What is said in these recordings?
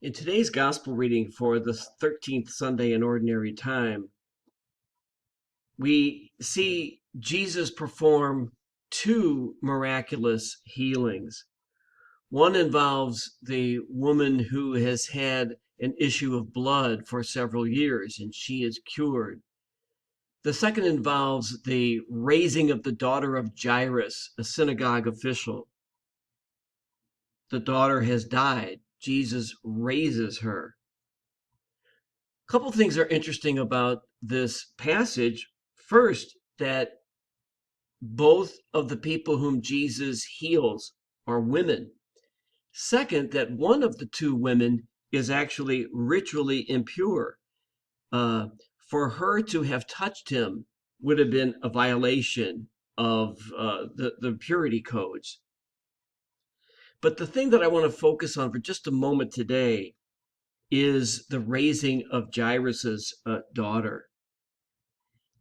In today's gospel reading for the 13th Sunday in Ordinary Time, we see Jesus perform two miraculous healings. One involves the woman who has had an issue of blood for several years and she is cured. The second involves the raising of the daughter of Jairus, a synagogue official. The daughter has died. Jesus raises her. A couple things are interesting about this passage. First, that both of the people whom Jesus heals are women. Second, that one of the two women is actually ritually impure. Uh, for her to have touched him would have been a violation of the purity codes. But the thing that I want to focus on for just a moment today is the raising of Jairus's daughter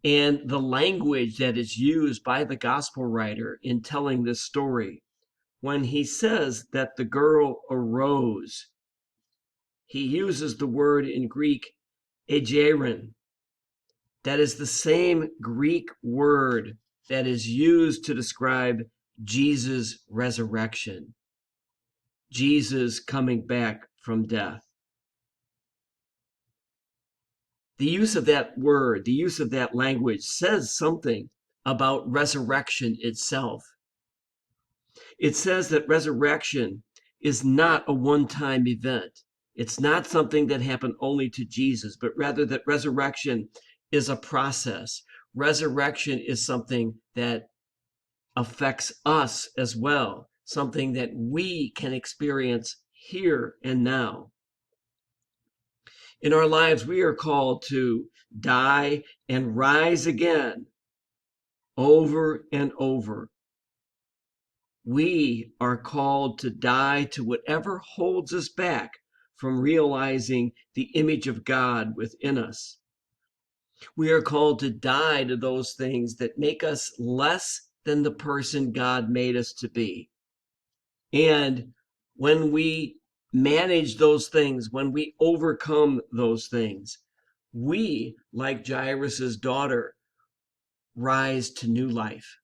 and the language that is used by the gospel writer in telling this story. When he says that the girl arose, he uses the word in Greek, egerin. That is the same Greek word that is used to describe Jesus' resurrection, Jesus coming back from death. The use of that word, the use of that language says something about resurrection itself. It says that resurrection is not a one-time event. It's not something that happened only to Jesus, but rather that resurrection is a process. Resurrection is something that affects us as well, something that we can experience here and now. In our lives, we are called to die and rise again over and over. We are called to die to whatever holds us back from realizing the image of God within us. We are called to die to those things that make us less than the person God made us to be. And when we manage those things, when we overcome those things, we, like Jairus' daughter, rise to new life.